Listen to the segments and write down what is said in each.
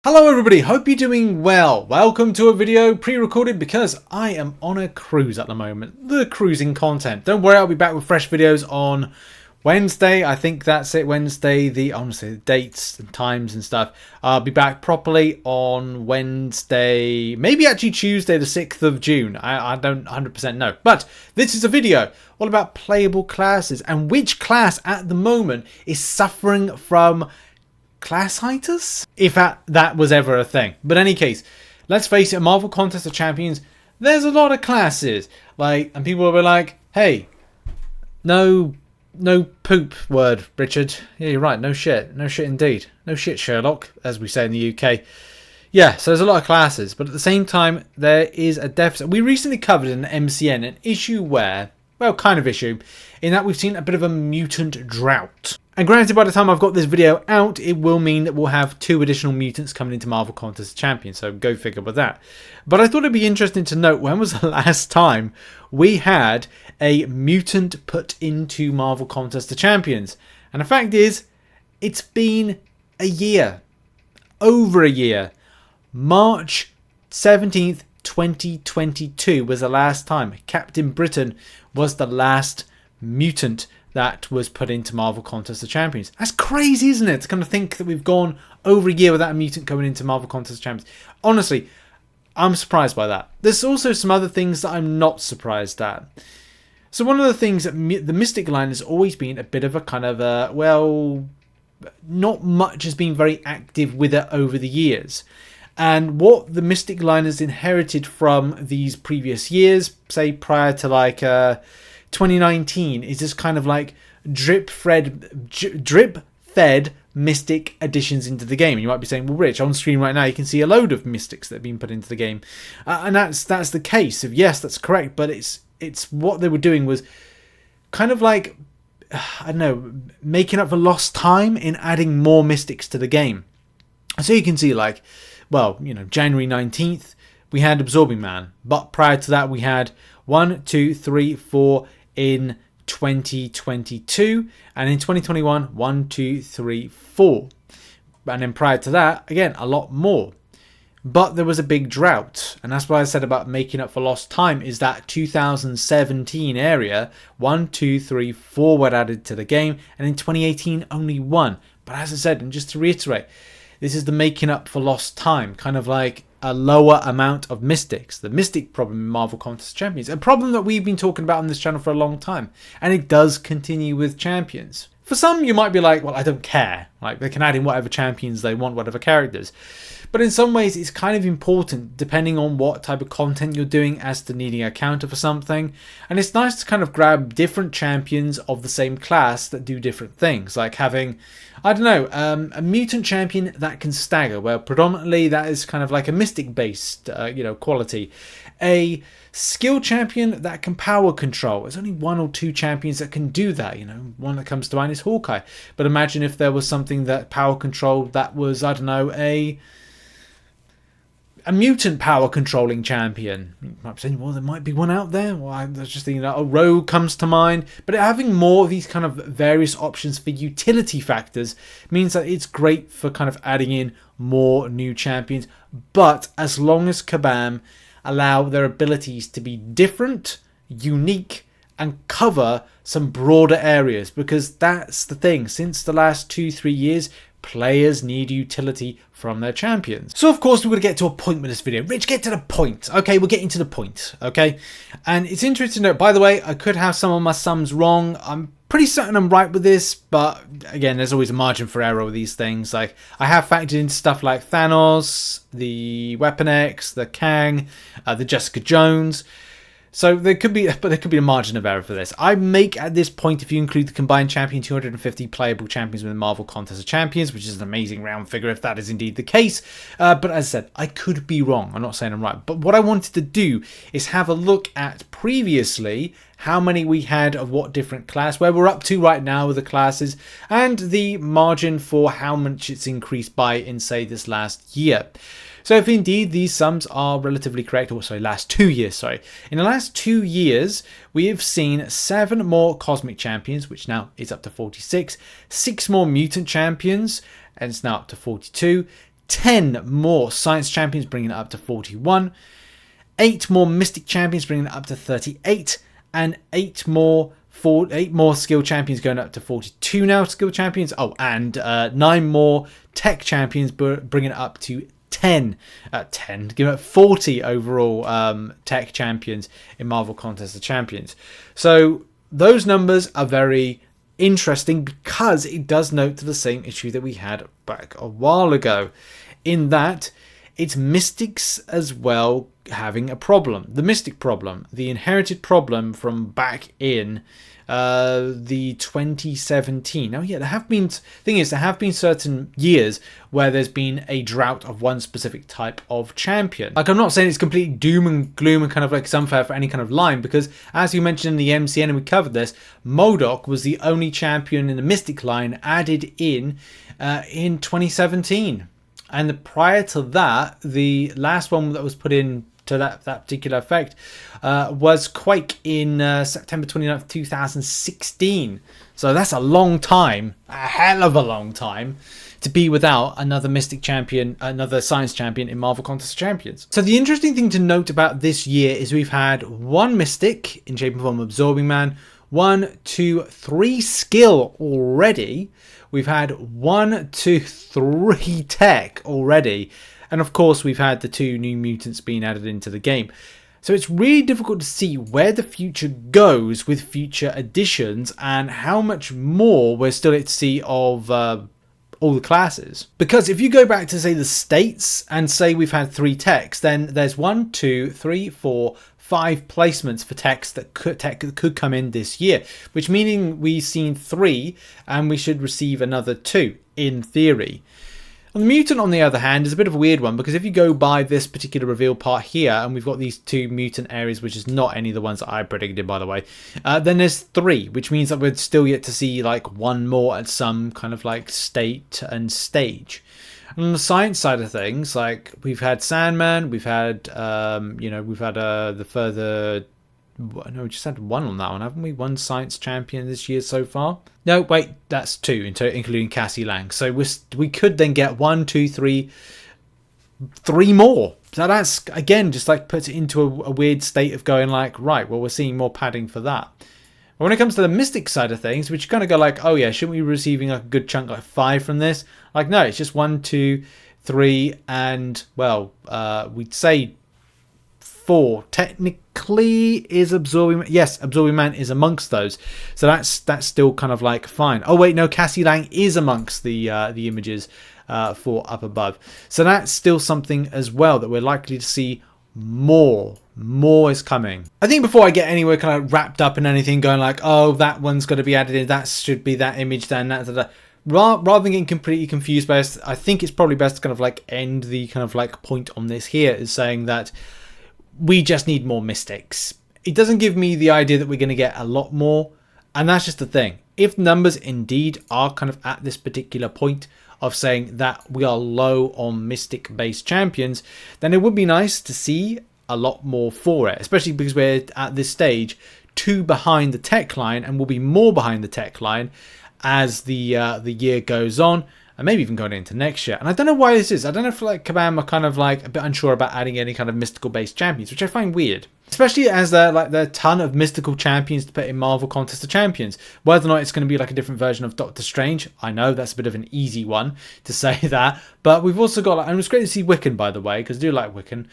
Hello everybody, hope you're doing well. Welcome to a video pre-recorded because I am on a cruise at the moment. The cruising content. Don't worry, I'll be back with fresh videos on Wednesday. I think that's it, Wednesday. Honestly, the dates and times and stuff. I'll be back properly on Wednesday, maybe actually Tuesday the 6th of June. I don't 100% know. But this is a video all about playable classes and which class at the moment is suffering from class hiatus, if that was ever a thing. But in any case, let's face it, Marvel Contest of Champions, there's a lot of classes, and people will be like, hey, no poop word, Richard. Yeah, you're right, no shit indeed, no shit, Sherlock, as we say in the UK. Yeah, so there's a lot of classes, but at the same time there is a deficit. We recently covered in MCN an issue where, well, kind of issue, in that we've seen a bit of a mutant drought. And granted, by the time I've got this video out, it will mean that we'll have 2 additional mutants coming into Marvel Contest of Champions, so go figure with that. But I thought it'd be interesting to note, when was the last time we had a mutant put into Marvel Contest of Champions? And the fact is, it's been a year. Over a year. March 17th, 2022 was the last time. Captain Britain was the last mutant that was put into Marvel Contest of Champions. That's crazy, isn't it? To kind of think that we've gone over a year without a mutant going into Marvel Contest of Champions. Honestly, I'm surprised by that. There's also some other things that I'm not surprised at. So one of the things that the Mystic line has always been a bit of a kind of a, well, not much has been very active with it over the years. And what the Mystic line has inherited from these previous years, say prior to 2019, is this kind of drip-fed Mystic additions into the game. And you might be saying, well, Rich, on screen right now you can see a load of Mystics that have been put into the game, and that's the case. So yes, that's correct, but it's what they were doing was kind of I don't know, making up for lost time in adding more Mystics to the game. So you can see January 19th we had Absorbing Man, but prior to that we had 1, 2, 3, 4 in 2022, and in 2021 1, 2, 3, 4, and then prior to that again a lot more. But there was a big drought, and that's what I said about making up for lost time, is that 2017 area 1, 2, 3, 4 were added to the game, and in 2018 only 1. But as I said, and just to reiterate, this is the making up for lost time, kind of like a lower amount of Mystics. The Mystic problem in Marvel Contest of Champions, a problem that we've been talking about on this channel for a long time, and it does continue with champions. For some, you might be like, well, I don't care. They can add in whatever champions they want, whatever characters. But in some ways, it's kind of important, depending on what type of content you're doing, as to needing a counter for something. And it's nice to kind of grab different champions of the same class that do different things. Like having, I don't know, a mutant champion that can stagger, where predominantly that is kind of like a Mystic-based, quality. A skill champion that can power control. There's only 1 or 2 champions that can do that. One that comes to mind is Hawkeye. But imagine if there was something that power controlled that was, I don't know, a mutant power controlling champion. You might be saying, well, there might be one out there. Well, I was just thinking that a Rogue comes to mind. But having more of these kind of various options for utility factors means that it's great for kind of adding in more new champions. But as long as Kabam allow their abilities to be different, unique, and cover some broader areas, because that's the thing. Since the last 2-3 years, players need utility from their champions. So of course we're going to get to a point with this video. Rich, get to the point. Okay, we're getting to the point. Okay, and it's interesting to note, by the way, I could have some of my sums wrong. I'm pretty certain I'm right with this, but again, there's always a margin for error with these things. I have factored in stuff like Thanos, the Weapon X, the Kang, the Jessica Jones. So there could be a margin of error for this. I make at this point, if you include the combined champion, 250 playable champions within Marvel Contest of Champions, which is an amazing round figure if that is indeed the case. But as I said, I could be wrong. I'm not saying I'm right. But what I wanted to do is have a look at previously how many we had of what different class, where we're up to right now with the classes, and the margin for how much it's increased by in, say, this last year. So if indeed these sums are relatively correct, or sorry, last 2 years, sorry. In the last 2 years, we have seen 7 more Cosmic Champions, which now is up to 46, 6 more Mutant Champions, and it's now up to 42, 10 more Science Champions, bringing it up to 41. 8 more Mystic Champions, bringing it up to 38. And 8 more Skill Champions, going up to 42 now, Skill Champions. Oh, and 9 more Tech Champions, bringing it up to give it 40 overall Tech Champions in Marvel Contest of Champions. So those numbers are very interesting because it does note to the same issue that we had back a while ago, in that it's Mystics as well having a problem. The Mystic problem, the inherited problem from back in the 2017. Now, yeah, there have been certain years where there's been a drought of one specific type of champion. Like, I'm not saying it's completely doom and gloom and kind of like it's unfair for any kind of line, because as you mentioned in the MCN, and we covered this, MODOK was the only champion in the Mystic line added in 2017. And prior to that, the last one that was put in to that particular effect was Quake in September 29th, 2016. So that's a long time, a hell of a long time, to be without another Mystic champion, another Science champion in Marvel Contest of Champions. So the interesting thing to note about this year is we've had 1 Mystic in shape and form of Absorbing Man, 1, 2, 3 skill already. We've had 1, 2, 3 tech already. And of course, we've had the 2 new mutants being added into the game. So it's really difficult to see where the future goes with future additions and how much more we're still yet to see of all the classes. Because if you go back to, say, the States and say we've had 3 techs, then there's 1, 2, 3, 4, 5 placements for techs that could come in this year, which meaning we've seen 3 and we should receive another 2 in theory. The mutant, on the other hand, is a bit of a weird one, because if you go by this particular reveal part here, and we've got these 2 mutant areas, which is not any of the ones that I predicted, by the way, then there's 3, which means that we're still yet to see like 1 more at some kind of like state and stage. And on the science side of things, like we've had Sandman, we've had the further. No, we just had 1 on that one, haven't we? 1 Science Champion this year so far. No, wait, that's 2, including Cassie Lang. So we could then get 1, 2, 3 more. So that's, again, just like puts it into a weird state of going like, right, well, we're seeing more padding for that. But when it comes to the Mystic side of things, which kind of go like, oh yeah, shouldn't we be receiving like a good chunk, like 5 from this? Like, no, it's just 1, 2, 3, and, well, we'd say 4 technically is Absorbing Man. Yes, Absorbing Man is amongst those, so that's still kind of like fine. Oh wait, no, Cassie Lang is amongst the images for up above, so that's still something as well that we're likely to see more is coming. I think before I get anywhere kind of wrapped up in anything going like, oh, that one's got to be added in, that should be that image, then that. Rather than getting completely confused by this, I think it's probably best to kind of like end the kind of like point on this here is saying that we just need more Mystics. It doesn't give me the idea that we're going to get a lot more, and that's just the thing. If numbers indeed are kind of at this particular point of saying that we are low on Mystic based champions, then it would be nice to see a lot more for it, especially because we're at this stage 2 behind the tech line, and will be more behind the tech line as the year goes on, and maybe even going into next year. And I don't know why this is. I don't know if like Kabam are kind of like a bit unsure about adding any kind of mystical based champions, which I find weird. Especially as there are a ton of mystical champions to put in Marvel Contest of Champions. Whether or not it's going to be like a different version of Doctor Strange, I know that's a bit of an easy one to say that. But we've also got, and it's great to see Wiccan, by the way, because I do like Wiccan.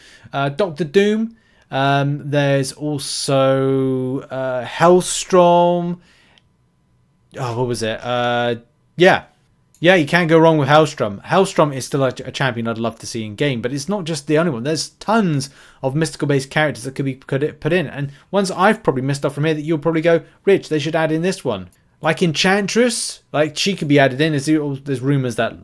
Doctor Doom. There's also Hellstrom. Oh, what was it? Yeah, you can't go wrong with Hellstrom. Hellstrom is still a champion I'd love to see in game, but it's not just the only one. There's tons of mystical-based characters that could be put in, and ones I've probably missed off from here that you'll probably go, Rich, they should add in this one. Like Enchantress, like she could be added in. There's rumours that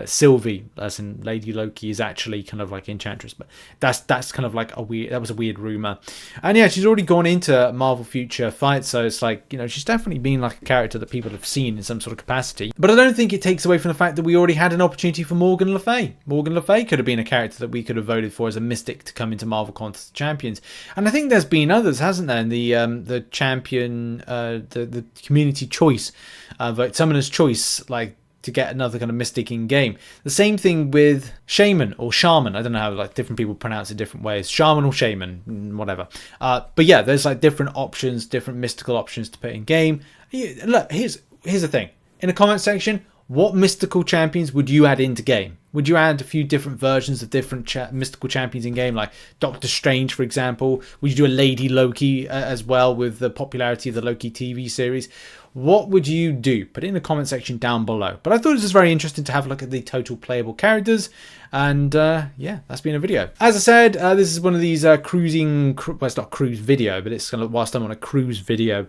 Sylvie, as in Lady Loki, is actually kind of like Enchantress, but that's kind of like that was a weird rumor. And yeah, she's already gone into Marvel Future Fight, so it's like, she's definitely been like a character that people have seen in some sort of capacity. But I don't think it takes away from the fact that we already had an opportunity for Morgan Le Fay. Morgan Le Fay could have been a character that we could have voted for as a mystic to come into Marvel Contest of Champions. And I think there's been others, hasn't there? In the champion, the community choice vote, Summoner's Choice, like to get another kind of mystic in game. The same thing with shaman or shaman. I don't know how like different people pronounce it different ways. Shaman or shaman, whatever. But yeah, there's like different options, different mystical options to put in game. Look, here's the thing. In the comment section, what mystical champions would you add into game? Would you add a few different versions of different mystical champions in game, like Doctor Strange, for example? Would you do a Lady Loki as well with the popularity of the Loki TV series? What would you do? Put it in the comment section down below. But I thought it was very interesting to have a look at the total playable characters. And yeah, that's been a video. As I said, this is one of these cruising, well, it's not cruise video, but it's kind of whilst I'm on a cruise video.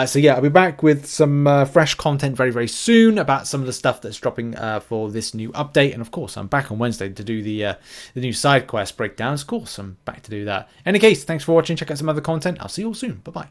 So yeah, I'll be back with some fresh content very, very soon about some of the stuff that's dropping for this new update. And of course, I'm back on Wednesday to do the new side quest breakdowns. Of course, I'm back to do that. In any case, thanks for watching. Check out some other content. I'll see you all soon. Bye-bye.